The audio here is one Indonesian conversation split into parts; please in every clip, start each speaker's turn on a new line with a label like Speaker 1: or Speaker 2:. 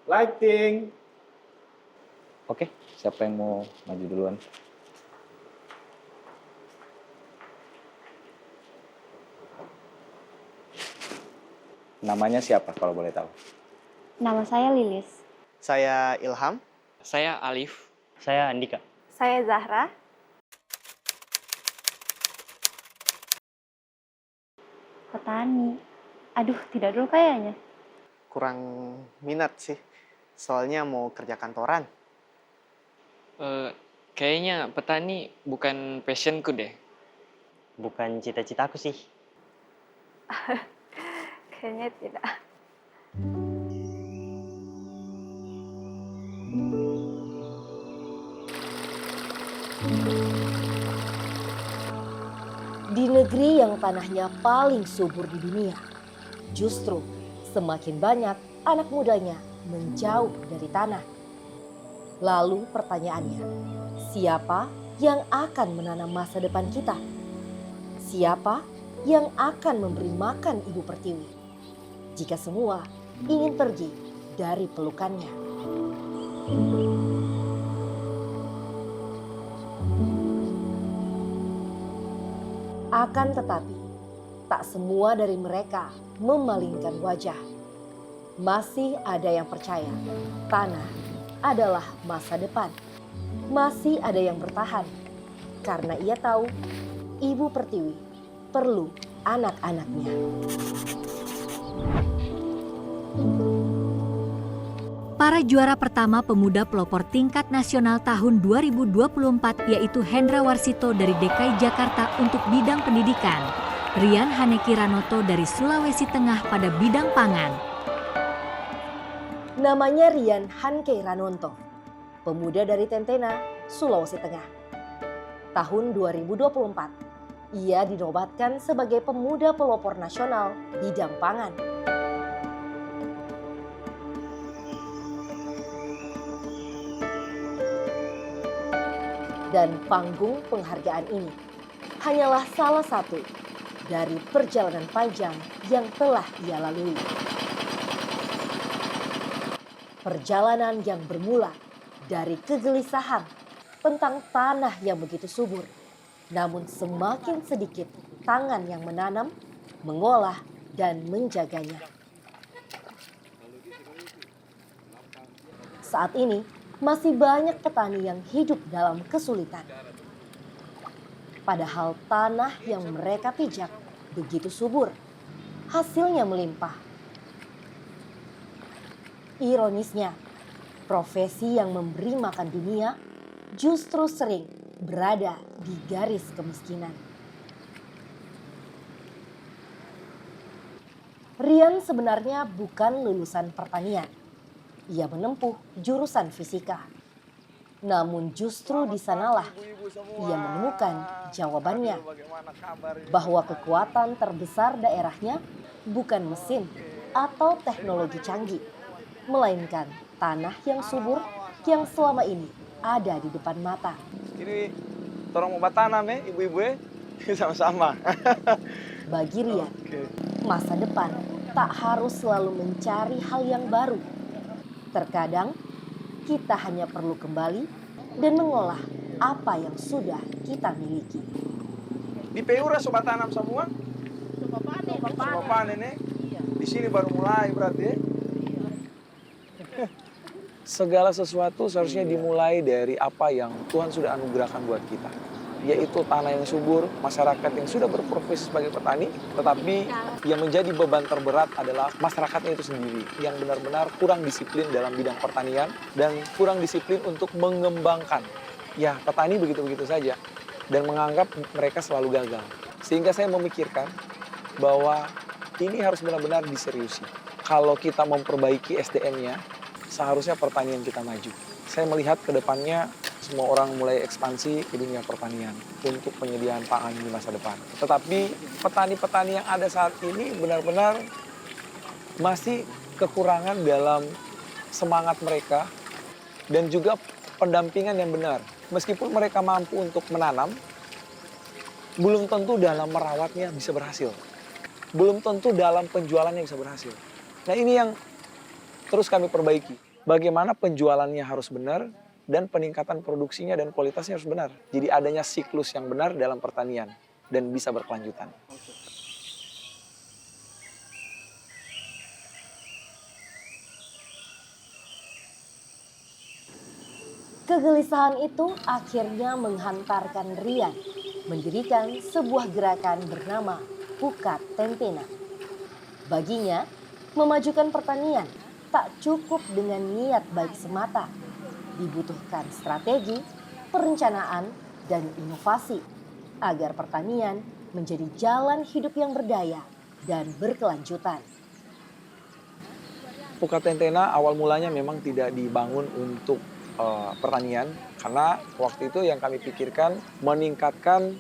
Speaker 1: Lighting.
Speaker 2: Oke, siapa yang mau maju duluan? Namanya siapa kalau boleh tahu?
Speaker 3: Nama saya Lilis.
Speaker 4: Saya Ilham.
Speaker 5: Saya Alif.
Speaker 6: Saya Andika.
Speaker 3: Saya Zahra. Petani. Aduh, tidak dulu kayaknya.
Speaker 4: Kurang minat sih, soalnya mau kerja kantoran.
Speaker 5: Kayaknya petani bukan passionku deh.
Speaker 6: Bukan cita-citaku sih.
Speaker 3: Kayaknya tidak.
Speaker 7: Di negeri yang tanahnya paling subur di dunia, justru semakin banyak anak mudanya menjauh dari tanah. Lalu pertanyaannya, siapa yang akan menanam masa depan kita? Siapa yang akan memberi makan Ibu Pertiwi jika semua ingin pergi dari pelukannya? Akan tetapi, tak semua dari mereka memalingkan wajah. Masih ada yang percaya tanah adalah masa depan. Masih ada yang bertahan karena ia tahu Ibu Pertiwi perlu anak-anaknya.
Speaker 8: Para juara pertama pemuda pelopor tingkat nasional tahun 2024 yaitu Hendra Warsito dari DKI Jakarta untuk bidang pendidikan, Rian Haneki Ranoto dari Sulawesi Tengah pada bidang pangan.
Speaker 7: Namanya Rian Hanke Ranonto, pemuda dari Tentena, Sulawesi Tengah. Tahun 2024, ia dinobatkan sebagai pemuda pelopor nasional bidang pangan. Dan panggung penghargaan ini hanyalah salah satu dari perjalanan panjang yang telah ia lalui. Perjalanan yang bermula dari kegelisahan tentang tanah yang begitu subur, namun semakin sedikit tangan yang menanam, mengolah, dan menjaganya. Saat ini, masih banyak petani yang hidup dalam kesulitan. Padahal tanah yang mereka pijak begitu subur, hasilnya melimpah. Ironisnya, profesi yang memberi makan dunia justru sering berada di garis kemiskinan. Rian sebenarnya bukan lulusan pertanian. Ia menempuh jurusan fisika. Namun justru di sanalah ia menemukan jawabannya bahwa kekuatan terbesar daerahnya bukan mesin atau teknologi canggih, melainkan tanah yang subur yang selama ini ada di depan mata.
Speaker 1: Ini orang mau tanam ya, ibu-ibu ya, sama-sama.
Speaker 7: Bagi Rian, masa depan tak harus selalu mencari hal yang baru. Terkadang kita hanya perlu kembali dan mengolah apa yang sudah kita miliki.
Speaker 1: Di Peura sobat tanam semua? Sobat panen ya? Di sini baru mulai berarti ya? Segala sesuatu seharusnya dimulai dari apa yang Tuhan sudah anugerahkan buat kita. Yaitu tanah yang subur, masyarakat yang sudah berprofesi sebagai petani, tetapi yang menjadi beban terberat adalah masyarakatnya itu sendiri yang benar-benar kurang disiplin dalam bidang pertanian dan kurang disiplin untuk mengembangkan. Ya, petani begitu-begitu saja dan menganggap mereka selalu gagal. Sehingga saya memikirkan bahwa ini harus benar-benar diseriusi. Kalau kita memperbaiki SDM-nya, seharusnya pertanian kita maju. Saya melihat ke depannya semua orang mulai ekspansi ke dunia pertanian untuk penyediaan pangan di masa depan. Tetapi petani-petani yang ada saat ini benar-benar masih kekurangan dalam semangat mereka dan juga pendampingan yang benar. Meskipun mereka mampu untuk menanam, belum tentu dalam merawatnya bisa berhasil. Belum tentu dalam penjualannya bisa berhasil. Nah, ini yang terus kami perbaiki. bagaimana penjualannya harus benar, dan peningkatan produksinya dan kualitasnya harus benar. Jadi adanya siklus yang benar dalam pertanian dan bisa berkelanjutan.
Speaker 7: Kegelisahan itu akhirnya menghantarkan Rian mendirikan sebuah gerakan bernama Pukat Tentena. Baginya, memajukan pertanian tak cukup dengan niat baik semata. Dibutuhkan strategi, perencanaan, dan inovasi agar pertanian menjadi jalan hidup yang berdaya dan berkelanjutan.
Speaker 1: Pukat Tentena awal mulanya memang tidak dibangun untuk pertanian, karena waktu itu yang kami pikirkan meningkatkan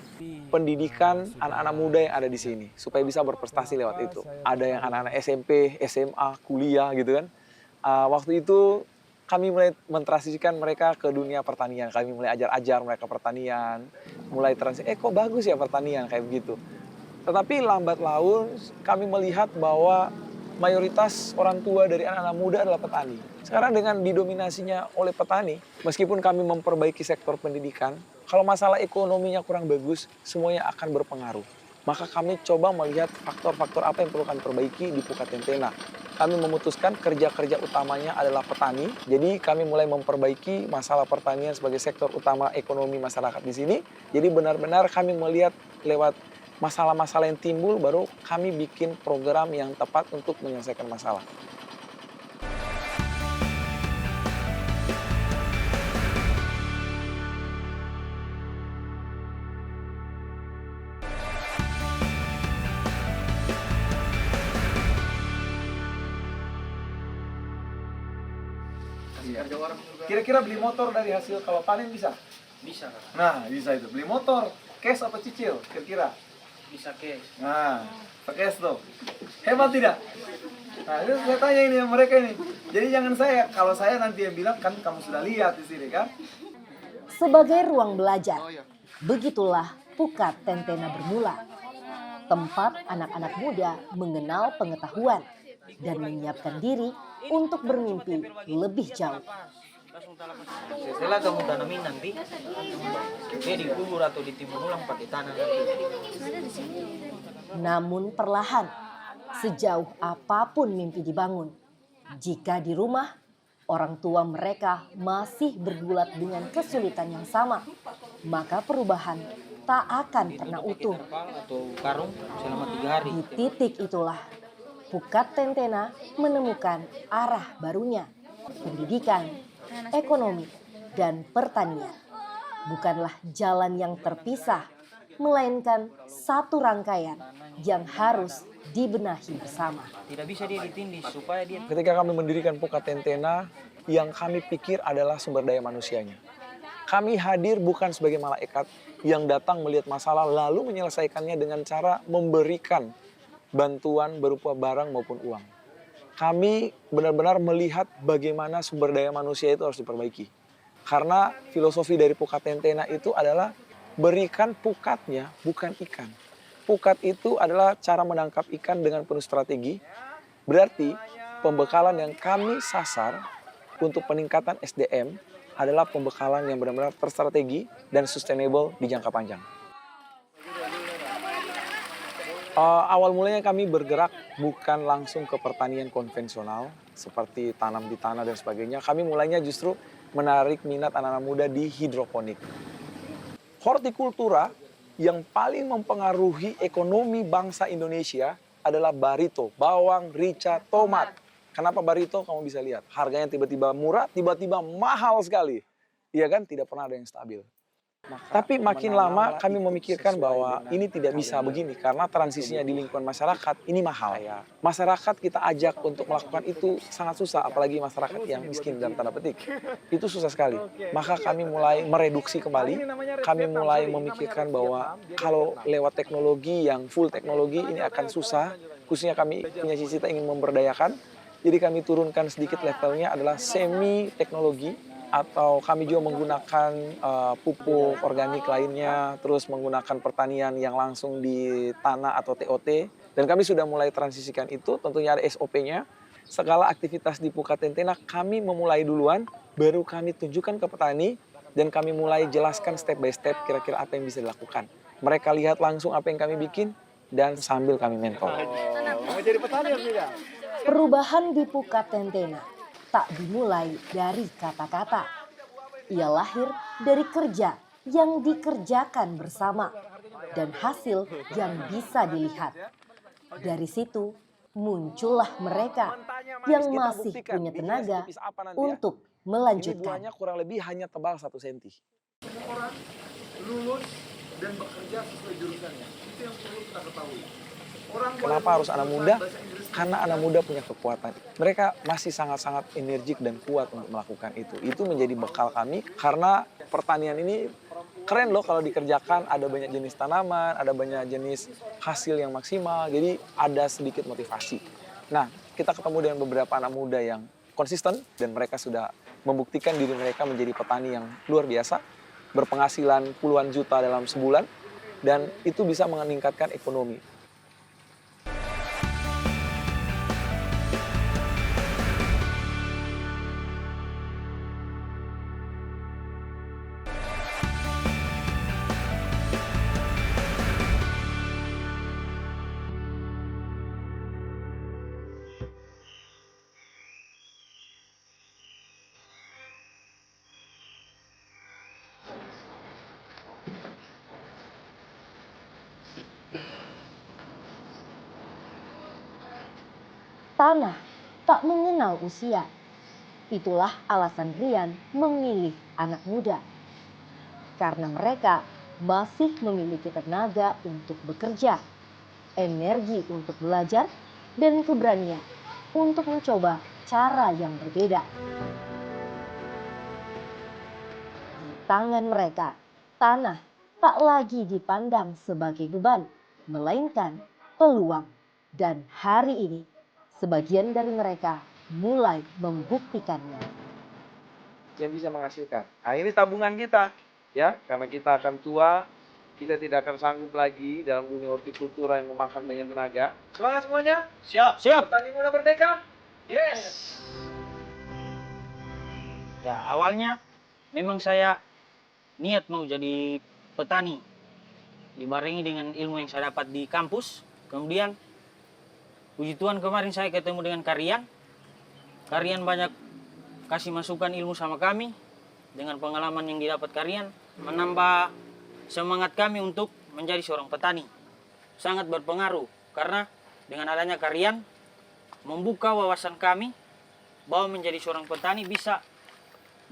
Speaker 1: pendidikan anak-anak muda yang ada di sini supaya bisa berprestasi lewat itu. Ada yang anak-anak SMP, SMA, kuliah gitu kan. Waktu itu kami mulai mentransisikan mereka ke dunia pertanian. Kami mulai ajar mereka pertanian, mulai kok bagus ya pertanian kayak begitu. Tetapi lambat laun kami melihat bahwa mayoritas orang tua dari anak-anak muda adalah petani. Sekarang dengan didominasinya oleh petani, meskipun kami memperbaiki sektor pendidikan, kalau masalah ekonominya kurang bagus, semuanya akan berpengaruh. Maka kami coba melihat faktor-faktor apa yang perlu kami perbaiki di Pukat Tentena. Kami memutuskan kerja-kerja utamanya adalah petani, jadi kami mulai memperbaiki masalah pertanian sebagai sektor utama ekonomi masyarakat di sini. Jadi benar-benar kami melihat lewat masalah-masalah yang timbul, baru kami bikin program yang tepat untuk menyelesaikan masalah. Kira-kira beli motor dari hasil kalau panen bisa?
Speaker 5: Bisa,
Speaker 1: Nah, bisa itu. Beli motor, cash atau cicil kira-kira?
Speaker 5: bisa cash.
Speaker 1: Nah, pakai cash tuh. Hebat tidak? Nah, itu saya tanya ini sama mereka ini. Jadi jangan kalau saya nanti yang bilang, kan kamu sudah lihat di sini kan?
Speaker 7: Sebagai ruang belajar, begitulah Pukat Tentena bermula. Tempat anak-anak muda mengenal pengetahuan dan menyiapkan diri untuk bermimpi lebih jauh.
Speaker 9: Setelah kamu tanamin nanti, dikubur atau ditimbun ulang pakai tanah nanti.
Speaker 7: Namun perlahan, sejauh apapun mimpi dibangun, jika di rumah, orang tua mereka masih bergulat dengan kesulitan yang sama, maka perubahan tak akan pernah utuh.
Speaker 9: Atau karung selama 3 hari.
Speaker 7: Di titik itulah, Pukat Tentena menemukan arah barunya, pendidikan, ekonomi, dan pertanian. Bukanlah jalan yang terpisah, melainkan satu rangkaian yang harus dibenahi bersama.
Speaker 9: Tidak bisa dia ditindih supaya dia...
Speaker 1: Ketika kami mendirikan Pukat Tentena, yang kami pikir adalah sumber daya manusianya. Kami hadir bukan sebagai malaikat yang datang melihat masalah lalu menyelesaikannya dengan cara memberikan bantuan berupa barang maupun uang. Kami benar-benar melihat bagaimana sumber daya manusia itu harus diperbaiki. Karena filosofi dari Pukat Tentena itu adalah berikan pukatnya, bukan ikan. Pukat itu adalah cara menangkap ikan dengan penuh strategi. Berarti pembekalan yang kami sasar untuk peningkatan SDM adalah pembekalan yang benar-benar terstrategi dan sustainable di jangka panjang. Awal mulanya kami bergerak bukan langsung ke pertanian konvensional seperti tanam di tanah dan sebagainya. Kami mulainya justru menarik minat anak-anak muda di hidroponik. Hortikultura yang paling mempengaruhi ekonomi bangsa Indonesia adalah barito, bawang, rica, tomat. Kenapa barito? Kamu bisa lihat. Harganya tiba-tiba murah, tiba-tiba mahal sekali. Iya kan? Tidak pernah ada yang stabil. Tapi makin lama kami memikirkan bahwa ini tidak bisa begini karena transisinya di lingkungan masyarakat ini mahal. Masyarakat kita ajak untuk melakukan itu sangat susah, apalagi masyarakat yang miskin dalam tanda petik. Itu susah sekali. Maka kami mulai mereduksi kembali, kami mulai memikirkan bahwa kalau lewat teknologi yang full teknologi ini akan susah, khususnya kami punya cita-cita ingin memberdayakan. Jadi kami turunkan sedikit levelnya adalah semi teknologi, atau kami juga menggunakan pupuk organik lainnya, terus menggunakan pertanian yang langsung di tanah atau TOT. Dan kami sudah mulai transisikan itu, tentunya ada SOP-nya. skala aktivitas di Pukatentena kami memulai duluan, baru kami tunjukkan ke petani, dan kami mulai jelaskan step by step kira-kira apa yang bisa dilakukan. Mereka lihat langsung apa yang kami bikin, dan sambil kami mentor.
Speaker 7: Perubahan di Pukatentena tak dimulai dari kata-kata. Ia lahir dari kerja yang dikerjakan bersama dan hasil yang bisa dilihat. Dari situ muncullah mereka yang masih punya tenaga untuk
Speaker 1: Ini
Speaker 7: melanjutkan.
Speaker 1: buahnya kurang lebih hanya tebal 1 senti. Orang lulus dan bekerja sesuai jurusannya. Itu yang perlu kita ketahui. Kenapa harus anak muda? Karena anak muda punya kekuatan. Mereka masih sangat-sangat energik dan kuat untuk melakukan itu. Itu menjadi bekal kami karena pertanian ini keren loh kalau dikerjakan. Ada banyak jenis tanaman, ada banyak jenis hasil yang maksimal. Jadi ada sedikit motivasi. Nah, kita ketemu dengan beberapa anak muda yang konsisten dan mereka sudah membuktikan diri mereka menjadi petani yang luar biasa, berpenghasilan puluhan juta dalam sebulan, dan itu bisa meningkatkan ekonomi.
Speaker 7: Tanah tak mengenal usia. Itulah alasan Rian memilih anak muda. Karena mereka masih memiliki tenaga untuk bekerja, energi untuk belajar, dan keberanian untuk mencoba cara yang berbeda. Di tangan mereka, tanah tak lagi dipandang sebagai beban, melainkan peluang. Dan hari ini, sebagian dari mereka mulai membuktikannya.
Speaker 1: Yang bisa menghasilkan. Nah, ini tabungan kita, ya, karena kita akan tua, kita tidak akan sanggup lagi dalam dunia hortikultura yang memakan banyak tenaga. Semangat semuanya?
Speaker 9: Siap.
Speaker 1: Petani muda merdeka? Yes!
Speaker 9: Ya, awalnya memang saya niat mau jadi petani. Dibarengi dengan ilmu yang saya dapat di kampus. Kemudian, puji Tuhan kemarin saya ketemu dengan Karian. Karian banyak kasih masukan ilmu sama kami. Dengan pengalaman yang didapat Karian, menambah semangat kami untuk menjadi seorang petani. Sangat berpengaruh karena dengan adanya Karian membuka wawasan kami bahwa menjadi seorang petani bisa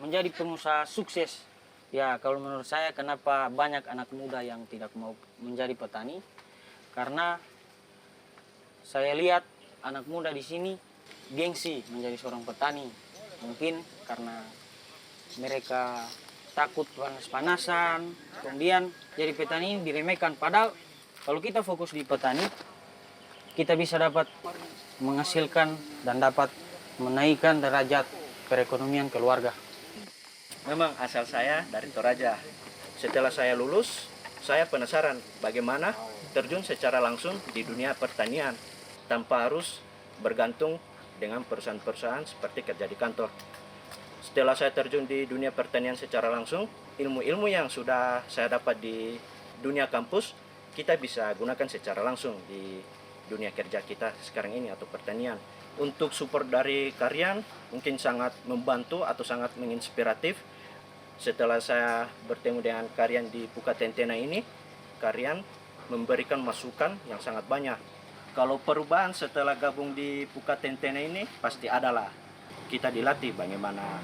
Speaker 9: menjadi pengusaha sukses. Ya, kalau menurut saya kenapa banyak anak muda yang tidak mau menjadi petani? Karena saya lihat anak muda di sini gengsi menjadi seorang petani. Mungkin karena mereka takut panas-panasan, kemudian jadi petani ini diremehkan. Padahal kalau kita fokus di petani, kita bisa dapat menghasilkan dan dapat menaikkan derajat perekonomian keluarga.
Speaker 10: Memang asal saya dari Toraja. Setelah saya lulus, saya penasaran bagaimana terjun secara langsung di dunia pertanian tanpa harus bergantung dengan perusahaan-perusahaan seperti kerja di kantor. Setelah saya terjun di dunia pertanian secara langsung, ilmu-ilmu yang sudah saya dapat di dunia kampus, kita bisa gunakan secara langsung di dunia kerja kita sekarang ini atau pertanian. Untuk support dari Karian mungkin sangat membantu atau sangat menginspiratif. Setelah saya bertemu dengan Karian di Pukatentena ini, Karian memberikan masukan yang sangat banyak. Kalau perubahan setelah gabung di Pukatentena ini pasti adalah kita dilatih bagaimana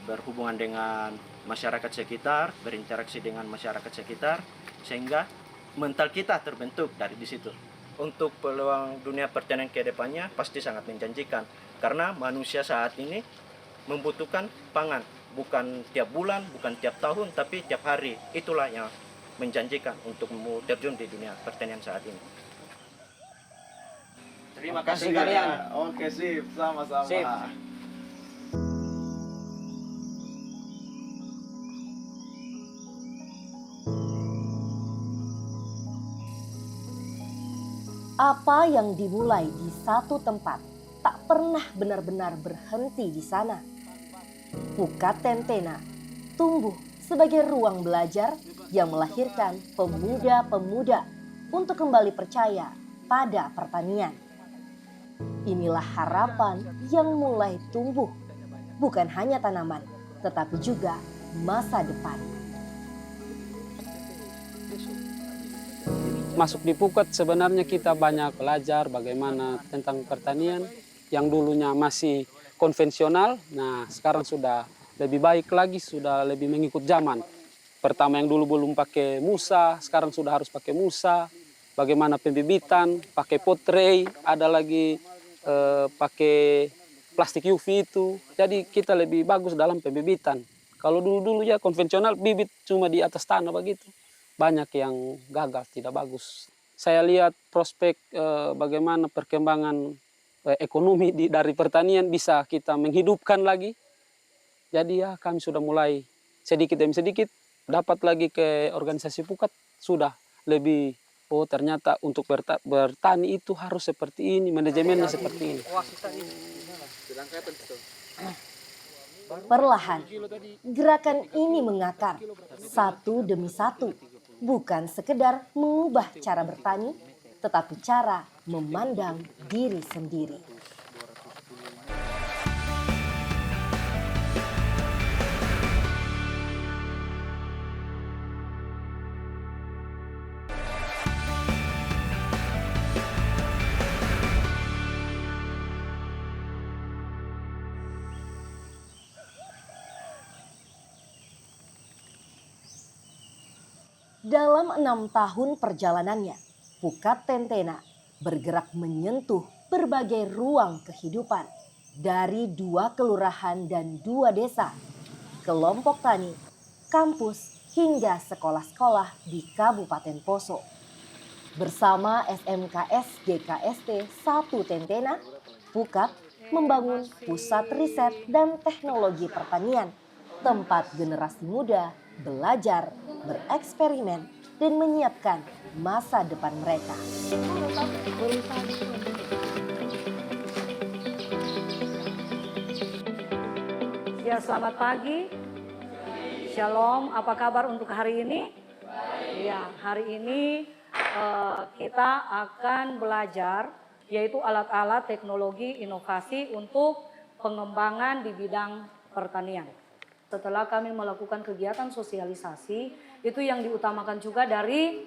Speaker 10: berhubungan dengan masyarakat sekitar, berinteraksi dengan masyarakat sekitar, sehingga mental kita terbentuk dari di situ. Untuk peluang dunia pertanian ke depannya pasti sangat menjanjikan karena manusia saat ini membutuhkan pangan, bukan tiap bulan, bukan tiap tahun, tapi tiap hari. Itulah yang menjanjikan untuk terjun di dunia pertanian saat ini.
Speaker 9: Terima kasih kalian.
Speaker 1: Oke, sip. Sama-sama.
Speaker 9: Sip.
Speaker 7: Apa yang dimulai di satu tempat tak pernah benar-benar berhenti di sana. Pukat Tentena tumbuh sebagai ruang belajar yang melahirkan pemuda-pemuda untuk kembali percaya pada pertanian. Inilah harapan yang mulai tumbuh, bukan hanya tanaman, tetapi juga masa depan.
Speaker 11: Masuk di Pukat sebenarnya kita banyak belajar bagaimana tentang pertanian yang dulunya masih konvensional. Nah, sekarang sudah lebih baik lagi, sudah lebih mengikut zaman. Pertama yang dulu belum pakai musa, sekarang sudah harus pakai musa. Bagaimana pembibitan, pakai pot tray, ada lagi pakai plastik UV itu. Jadi kita lebih bagus dalam pembibitan. Kalau dulu-dulu ya konvensional bibit cuma di atas tanah begitu. Banyak yang gagal, tidak bagus. Saya lihat prospek bagaimana perkembangan ekonomi dari pertanian bisa kita menghidupkan lagi. Jadi ya kami sudah mulai sedikit demi sedikit dapat lagi ke organisasi Pukat, sudah lebih, oh ternyata untuk bertani itu harus seperti ini, manajemennya seperti ini.
Speaker 7: Perlahan, gerakan ini mengakar satu demi satu, bukan sekedar mengubah cara bertani, tetapi cara memandang diri sendiri. Dalam 6 tahun perjalanannya, Pukat Tentena bergerak menyentuh berbagai ruang kehidupan dari 2 kelurahan dan 2 desa, kelompok tani, kampus, hingga sekolah-sekolah di Kabupaten Poso. Bersama SMKS GKST 1 Tentena, Pukat membangun pusat riset dan teknologi pertanian, tempat generasi muda belajar, bereksperimen, dan menyiapkan masa depan mereka.
Speaker 12: Ya, selamat pagi. Shalom, apa kabar untuk hari ini? Ya, hari ini kita akan belajar yaitu alat-alat teknologi inovasi untuk pengembangan di bidang pertanian. Setelah kami melakukan kegiatan sosialisasi, itu yang diutamakan juga dari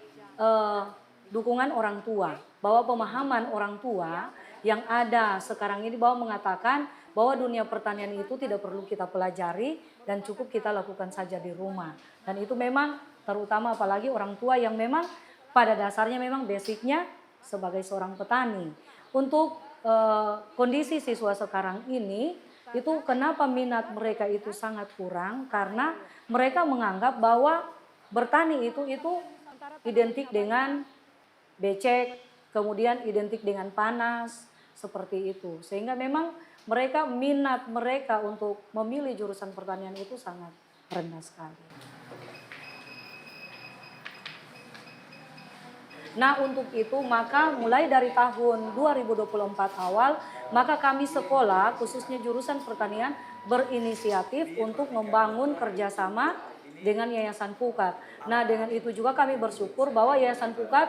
Speaker 12: dukungan orang tua. Bahwa pemahaman orang tua yang ada sekarang ini bahwa mengatakan bahwa dunia pertanian itu tidak perlu kita pelajari dan cukup kita lakukan saja di rumah. Dan itu memang terutama apalagi orang tua yang memang pada dasarnya memang basicnya sebagai seorang petani. Untuk kondisi siswa sekarang ini, itu kenapa minat mereka itu sangat kurang, karena mereka menganggap bahwa bertani itu identik dengan becek, kemudian identik dengan panas, seperti itu. Sehingga memang minat mereka untuk memilih jurusan pertanian itu sangat rendah sekali. Nah, untuk itu maka mulai dari tahun 2024 awal, maka kami sekolah khususnya jurusan pertanian berinisiatif untuk membangun kerjasama dengan Yayasan Pukat. Nah, dengan itu juga kami bersyukur bahwa Yayasan Pukat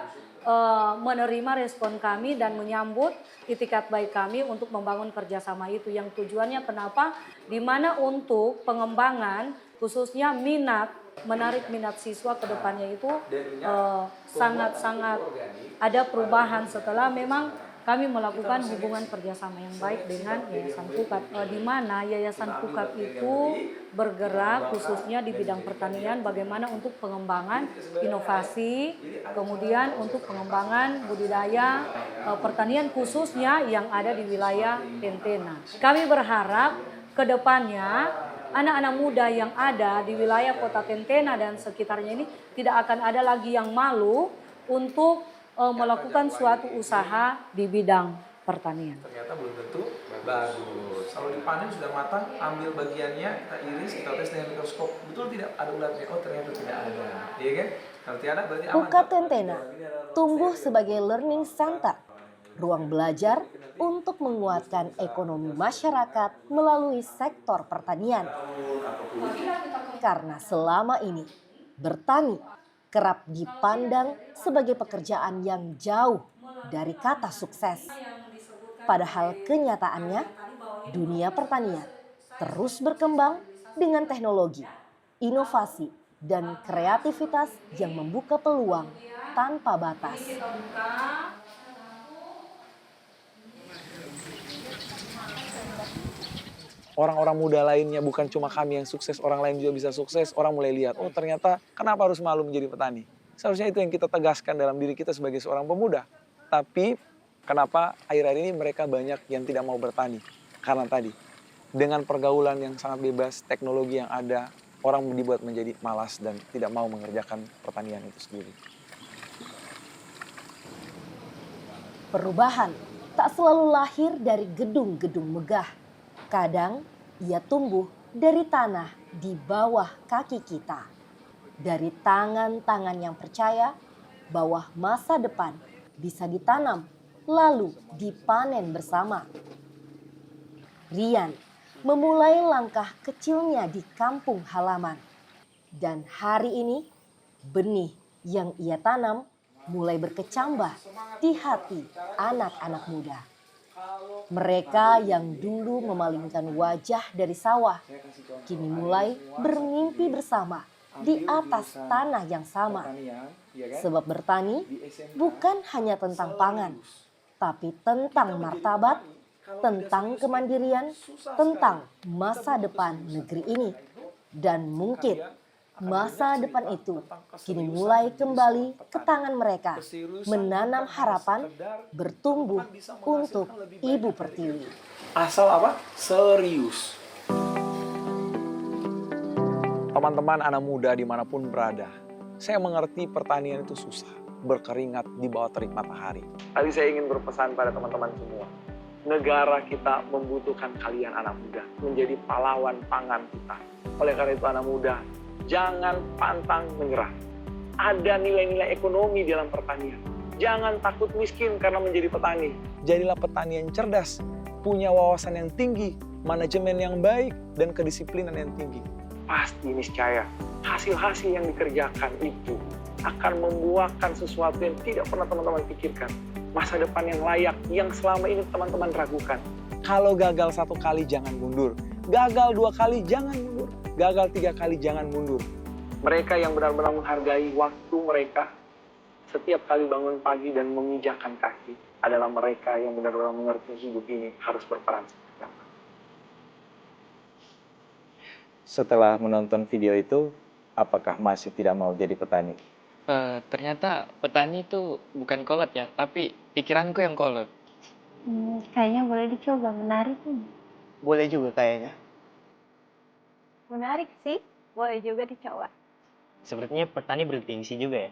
Speaker 12: menerima respon kami dan menyambut itikat baik kami untuk membangun kerjasama itu. Yang tujuannya kenapa? Di mana untuk pengembangan khususnya menarik minat siswa ke depannya itu sangat-sangat ada perubahan setelah memang kami melakukan hubungan kerjasama yang baik dengan Yayasan Pukat. Di mana Yayasan Pukat itu bergerak khususnya di bidang pertanian, bagaimana untuk pengembangan inovasi, kemudian untuk pengembangan budidaya pertanian khususnya yang ada di wilayah Tentena. Kami berharap ke depannya anak-anak muda yang ada di wilayah kota Tentena dan sekitarnya ini tidak akan ada lagi yang malu untuk melakukan suatu usaha di bidang pertanian.
Speaker 1: Ternyata belum tentu bagus. Kalau dipanen sudah matang, ambil bagiannya, kita iris, kita tes dengan mikroskop. Betul tidak ada ulatnya? Oh ternyata tidak ada. Iya kan? Kalau tidak ada berarti aman.
Speaker 7: Pukat Tentena tumbuh sebagai learning center ruang belajar untuk menguatkan ekonomi masyarakat melalui sektor pertanian. Karena selama ini bertani kerap dipandang sebagai pekerjaan yang jauh dari kata sukses. Padahal kenyataannya dunia pertanian terus berkembang dengan teknologi, inovasi, dan kreativitas yang membuka peluang tanpa batas.
Speaker 1: Orang-orang muda lainnya, bukan cuma kami yang sukses, orang lain juga bisa sukses. Orang mulai lihat, oh ternyata kenapa harus malu menjadi petani? Seharusnya itu yang kita tegaskan dalam diri kita sebagai seorang pemuda. Tapi kenapa akhir-akhir ini mereka banyak yang tidak mau bertani? Karena tadi, dengan pergaulan yang sangat bebas, teknologi yang ada, orang dibuat menjadi malas dan tidak mau mengerjakan pertanian itu sendiri.
Speaker 7: Perubahan tak selalu lahir dari gedung-gedung megah. Kadang ia tumbuh dari tanah di bawah kaki kita. Dari tangan-tangan yang percaya bahwa masa depan bisa ditanam lalu dipanen bersama. Rian memulai langkah kecilnya di kampung halaman. Dan hari ini benih yang ia tanam mulai berkecambah di hati anak-anak muda. Mereka yang dulu memalingkan wajah dari sawah, kini mulai bermimpi bersama di atas tanah yang sama. Sebab bertani bukan hanya tentang pangan, tapi tentang martabat, tentang kemandirian, tentang masa depan negeri ini. Dan mungkin masa depan itu kini mulai kembali ke tangan mereka, menanam harapan, bertumbuh untuk Ibu Pertiwi.
Speaker 1: Asal apa? Serius. Teman-teman anak muda dimanapun berada, saya mengerti pertanian itu susah, berkeringat di bawah terik matahari. Tadi saya ingin berpesan pada teman-teman semua, negara kita membutuhkan kalian anak muda, menjadi pahlawan pangan kita. Oleh karena itu anak muda, jangan pantang menyerah. Ada nilai-nilai ekonomi dalam pertanian. Jangan takut miskin karena menjadi petani. Jadilah petani yang cerdas, punya wawasan yang tinggi, manajemen yang baik, dan kedisiplinan yang tinggi. Pasti niscaya hasil-hasil yang dikerjakan itu akan membuahkan sesuatu yang tidak pernah teman-teman pikirkan. Masa depan yang layak, yang selama ini teman-teman ragukan. Kalau gagal 1 kali jangan mundur. Gagal 2 kali jangan mundur. Gagal 3 kali jangan mundur. Mereka yang benar-benar menghargai waktu mereka setiap kali bangun pagi dan menginjakkan kaki adalah mereka yang benar-benar mengerti hidup ini harus berperan.
Speaker 2: Setelah menonton video itu, apakah masih tidak mau jadi petani?
Speaker 5: Ternyata petani itu bukan kolot ya, tapi pikiranku yang kolot.
Speaker 3: Kayaknya boleh dicoba, menarik nih.
Speaker 4: Boleh juga kayaknya.
Speaker 3: Menarik sih, boleh juga dicoba.
Speaker 6: Sepertinya petani bergengsi juga ya.